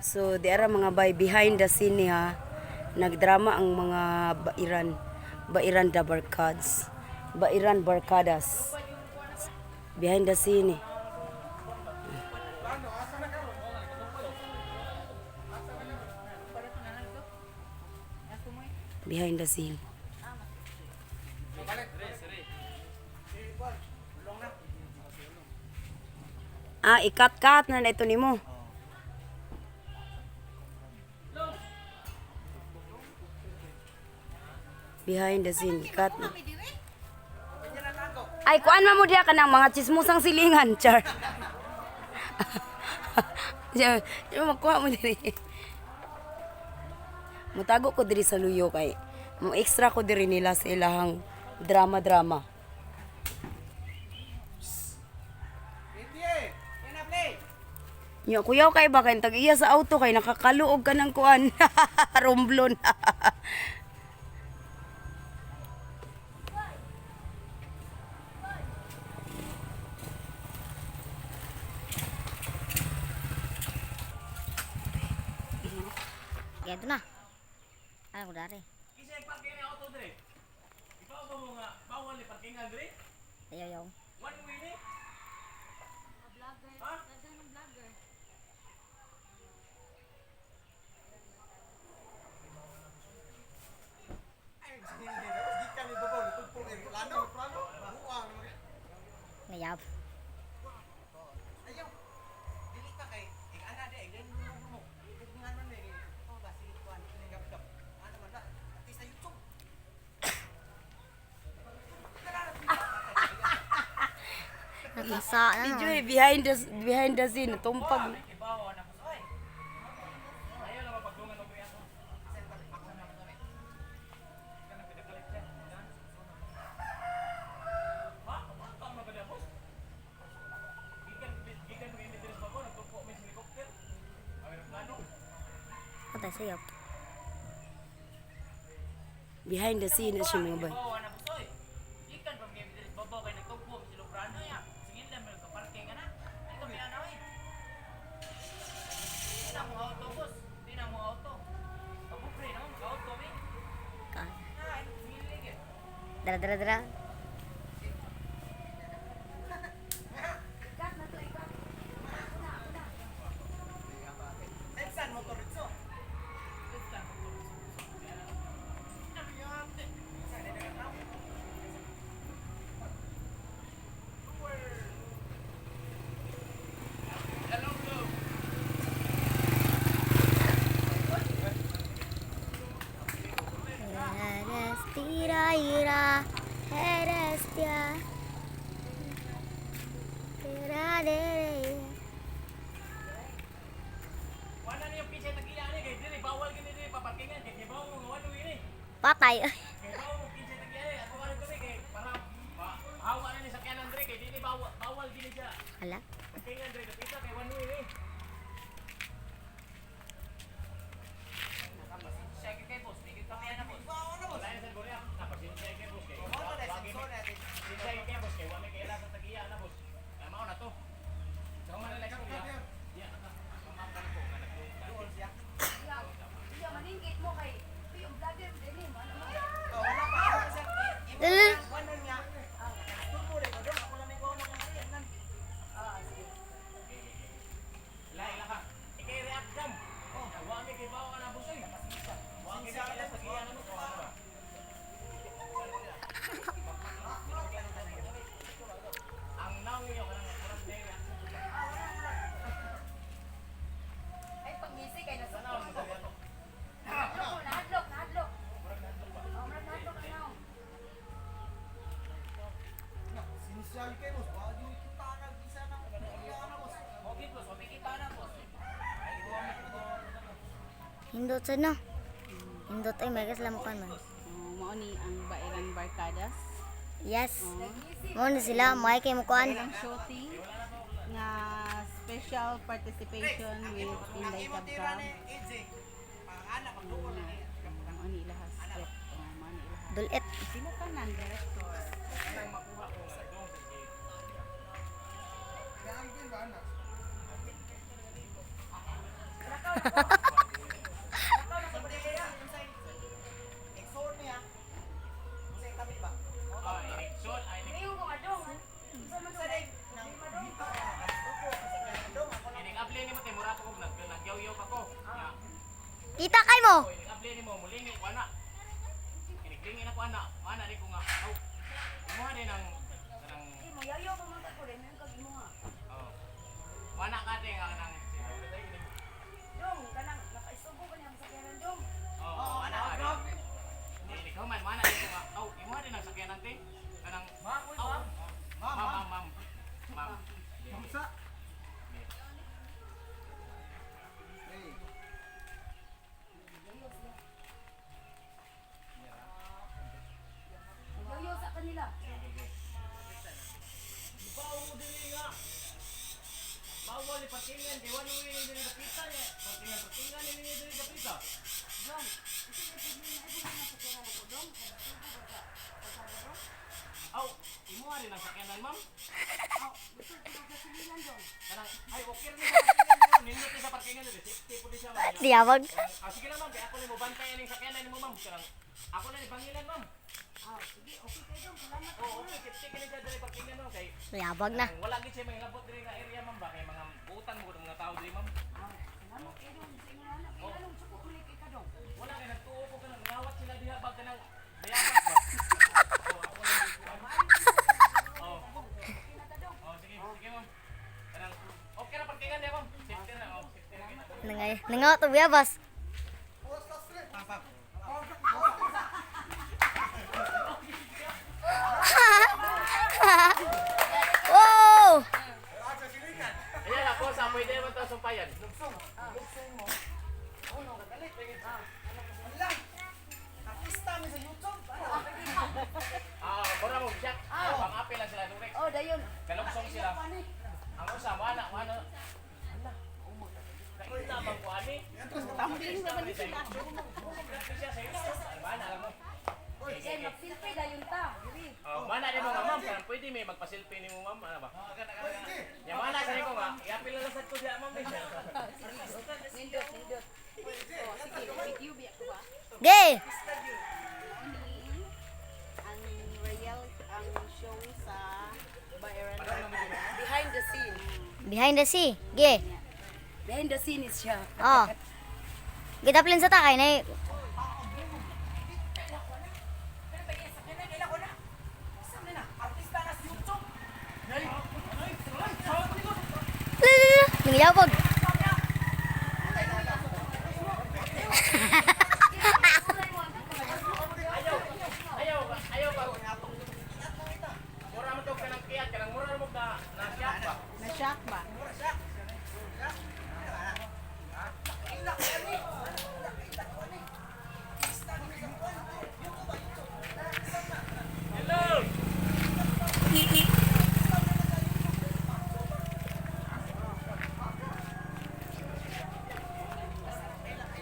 So, di ara mga bay behind the scene niya. Nagdrama ang mga Bairan da Barkads. Bairan Barkadas. Behind the scene. Behind the scene. Ikat-kat na ito nimo. Behind the scene, cut. Ay, kuan man mo diya ka ng mga chismusang silingan, char. Diya, makuha mo diri. Mutago ko diri sa luyo kay mo extra ko diri nila sa ilahang drama-drama. Nya kuyaw kay ba kay tag-iya sa auto kay nakakaluog ka ng kuan. Romblon. Ganito na. Ano ko dari? Kisay parking na auto dire. Ikaw ba mo nga bawal ni parking dire? Ayaw. One way ni. Vlogger. Ha? Ng vlogger. Ngayab. Nakisa na. Video behind the scene tumpag. Patay sayop. Behind the scene na siya mga bay. Ikan pa mga bilis babaw kay nagtugpo si Lubrano ya. Singin lang may parking ana. Ito mi ana oy. Di na mo auto boss. Di na mo auto. Ako pre na mo auto mi. Ka. Ah, sige. Dara dara dara. Saan motor ito? Eres tira ira. Eres tia. Tira de. Wala niyo pisa tagiya ni kay dili bawal gini dili paparkingan kay bawal mo walo ini. Patay. Kay bawal mo pisa tagiya ni ako wala kami kay para hawa na ni sakyanan dire kay dili bawal gini siya. Hala. Parkingan dire kapita kay walo ini. Siya kay boss, tigil kami na boss. Wala na sa Korea. Napasensya kay boss kay. Siya kay boss kay wala kay sa tagiya na boss. Mao na to. Sa man na ko ya. Ya. Mamangkan ko kana ko. Siya. Iya maningkit mo kay yung vlogger din mo. Dali. Lain lah kak. Ikay react jam. Oh, wa mi kay bawa na boss oy. Wa mi sa kaya sa tagiya na mo. Ang nawi yo kanang kurang day reaction. Ay pag-misi kay nasa Sana mo tagiya to. Nahadlok. Sinisiyali kayo, boss. Baka di kita nag-isa ng na, boss. Okay boss, wa mi kita na boss. Ay ito ang Hindot sa na. Hindot ay may kaslam kan man. Mao ni ang Bairan Barkadas. Yes. Mo na sila, may kay mo kuan. Ilang shooting nga special participation with Inday Kabkab. Mao ni ilahas script. Mao ni ilahas. Dulit. Sila tanan director. Kaya ang din ba, anak? Exhort niya. Sa tabi ba? Oh, inikson, ay inig-apply ni mo tayo, mura pa ko, nagyaw-yaw pa ko. Ya. Kita kay mo. Oh, inig-apply ni mo, mulingi ko ana. Inig-lingi na ko ana, mana di ko nga. Oh, imuha din ang oh. Mana ka din ang nang oh, ana ka din. Hindi, ikaw man, mana di ko nga. Oh, imuha din ang sakyanan din. Kanang oh, ma'am. Mamsa. Hey. Bawal ni patingan, di wala ni dili kapita niya. Patingan ni dili kapita. Aw, imo ari nang sakyanan, ma'am? Kanang ay okay rin sa parkingan. Nindot ni sa parkingan dili. Safety po di siya, ma'am. Liyawag. Ah, sige lang, ma'am. Kaya ako ni mo bantay aning sakyanan nimo, ma'am. Kanang ako na ni bangilan, ma'am. Ah, sige, okay kayo dong. Salamat. Oh, okay, safety kini diri parkingan, ma'am. Kay Liyawag na. wala gid siya mangabot diri nga area, ma'am. Ba kay mga utang mo mga tao diri, ma'am. Wala kay nagtuo ko kanang ngawat sila diha ba kanang dayapat ba? Oh, ako na nagkuan. Oh. Oh, sige, ma'am. Kanang okay ra parkingan diha, ma'am. Safety na, oh. Safety na kita. Nangaw to biyabas. Wow! Ayan ako sa pwede naman ito sumpayan. Artista mi sa YouTube. Ah, mura mo siya. Pang-apil lang sila direct. Oh, dayon. Kalugsong sila. Ang usa mana. Kaita bang ko ani? Tumbling naman ni sila. Siya sa ito. Mana lang mo. Yan, mag-selfie dayon ta. Diri. Oh, mana din mo nga ma'am, kanang pwede may magpa-selfie ni mo ma'am, ano ba? Ya mana sa ko nga, i-apil lang sad ko diha ma'am. Nindot. Video biya ko ba? Gay! Ang ang show sa Bayaran. Behind the scene. Behind the sea. Gay. Behind the scene is siya. Oh. Gitaplin sa takay na Nangyabog. Ayaw ba? Mura mo to kanang kiyat, kanang mura mo na siya ba? Na-shock ba? Hello.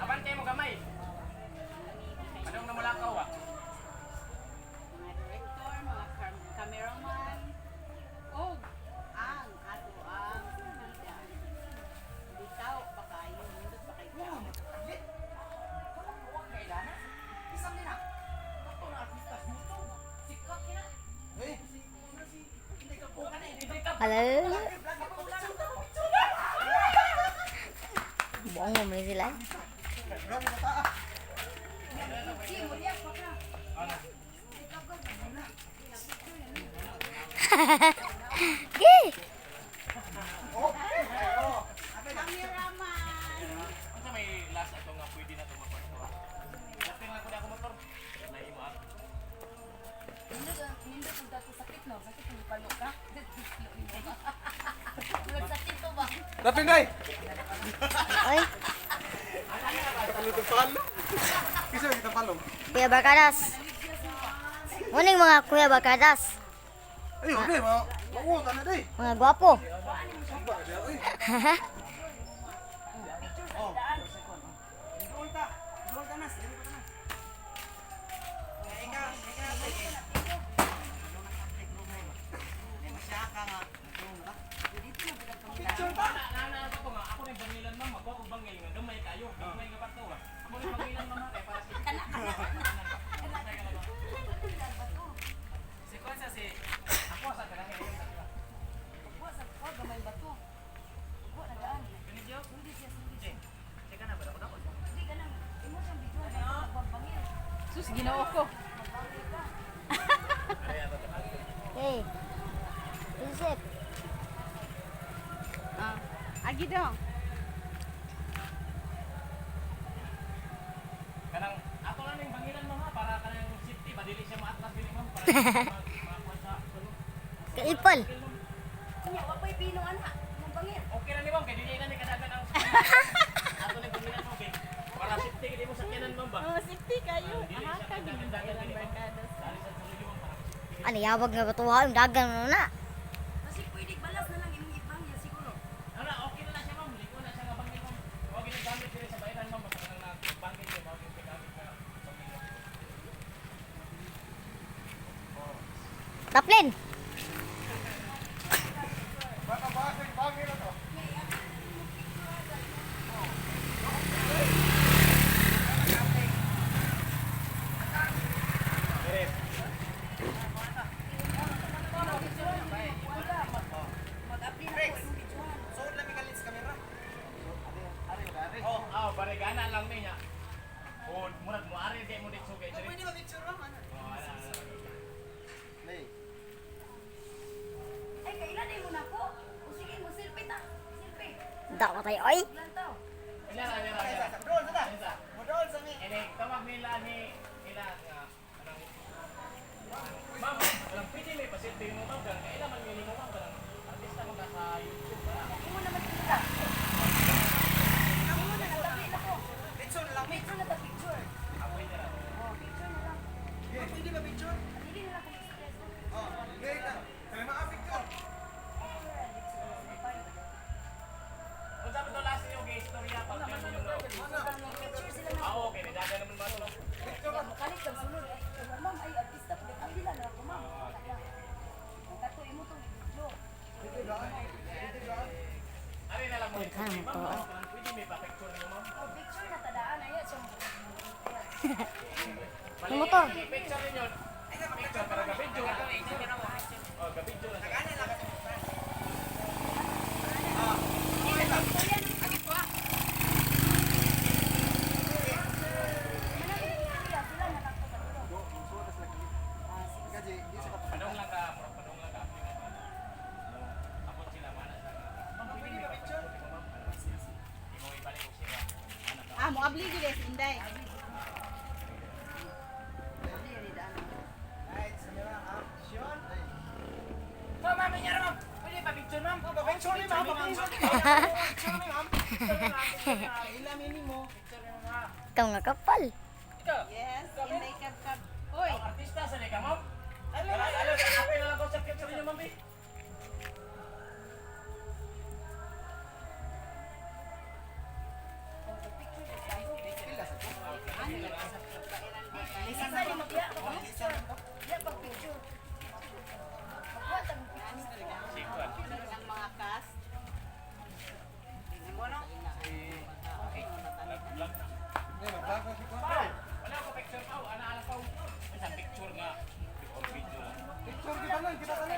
Abante mo gamay. Anong namulakaw ba? Mga director, mga cameraman. Oh, ang ato ang bitaw pa kayo, nindot pa kayo. Hello. Buong mo sila. Gay! Ano may last ato nga pwede na ito magpapagawa? Dating lang ko na ako motor. Naima ako. Nindot ang dato sakit no. Sakit ang palo ka. Sakit to ba? Dating day. Oy, Kalutong palo. Kisa kita palo. Kuya Barkadas. Muning mga Kuya Barkadas. Ay, okay, mauutan na day. Mga gwapo. Nana ako nga, ako ni bangilan ma'am, ako bangil nga gamay ka Ginoo ko. Hey. Isip. Agi dong. Kanang ako lang yung bangilan mo ha para kanang safety ba dili siya maatras dili ma'am para makuha sa Kaipal. Kanya, wapay pino anak. Mong bangir. okay na ni ma'am kay dili na ni kadagan ang ato lang bangilan mo okay para safety kay mo sakyanan ma'am ba Oh, safety kayo. Aha ka din Bayaran Barkadas. dali sa sulod ma'am para Ano, yawag nga batuwa. Yung dagan mo na. Kasi pwede balas na lang imong ibangir siguro. ana okay na siya ma'am liko na siya nga bangin ma'am wag ginagamit diri sa bayaran ma'am basta kanang nagbangin niya wag yung gamit na bangin Taplin. Baka basig bagay na to. Suot lang ikalit sa camera. oh barigana lang niya oh murag mo ari kay mo dito kay diri Pwede ba picture lang? Nay. Ay, kailan mo na po? O sige, mo selfie ta. Selfie. Dapat tayo. Ay. Lantaw. Doon sa ta. Doon sa mi. Ini tawag nila ni nila nga anong ma'am, alam pwede may pasilbi mo ma'am kaya kailan man minimo ma'am kanang artista mo ka sa YouTube ba? Imo naman sila. Imo na natabi na ko. Picture lang. Picture na ta picture. Apoy na lang. Oh, picture na lang. Pwede ba picture? Dili na lang kung stress. Oh, great na. Kaya mga picture. Kung sabi to last yung istorya pag yan yung Picture sila na. okay, nidaga naman ba ito? Kaya makalit ang sunod. Ay, ma'am, ay artista po. Ang dila na ako, ma'am. Ang kato, imo tong video. Ari na lang mo. Pwede ka naman to. Pwede may pa-picture niyo ma'am. Oh, picture na tadaan. Ayan, siya. Ano mo to? Picture ninyo. Picture para ka-video. Oh, ka-video lang. Kasi di sa Padong lang ka, bro. Padong lang ka. Abot sila mana sa. Ma'am, pwede may pa-picture mo ma'am. Imo ibalik ko sila. Mo abli gid Inday. Lights, camera, action. Ma'am, ma'am, niya ma'am. Pwede pa-picture ma'am. Picture ni ma'am. Picture ni ma'am. Ilan minimo? Picture ni ma'am. Ikaw nga kapal. Ikaw. Yes, Inday kab. Oy, Ang artista sa ka ma'am. Alo, kapay na lang ko sa picture niyo ma'am. Isa ni magya pa picture. Diya pag picture. Magbuhat ang Sikuan. ang mga cast. Tingnan mo no. Ngayon, mag-vlog na si Kuya. Wala ko picture pa. Ana ala pa. Isang picture nga. Or video lang. Picture kita lang, kita lang.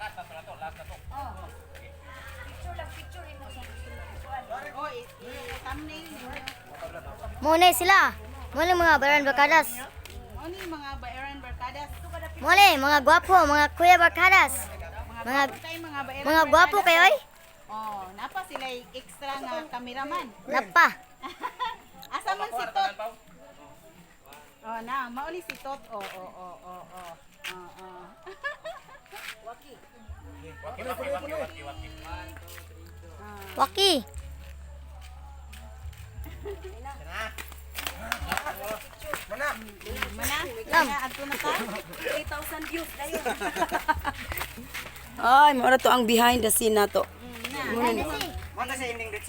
Last na to, last na to. Oh. Picture lang, picture imo sa picture. Oh, thumbnail niyo. Muna sila. Muna mga Bayaran Barkadas. Ano yung mga Bayaran Barkadas? Muna mga gwapo, mga kuya Barkadas. Mga Tayo mga Bayaran mga gwapo kayo ay. Oh, napa sila extra nga cameraman. Napa. Asa man si Tot? Oh, na, mauli si Tot. Oh. Waki. Waki. Waki. Mana? Mana? Lam. Kaya adto na ka? 3,000 views dayon. Ay, mora to ang behind the scene na to. Na. Mata sa ending dito.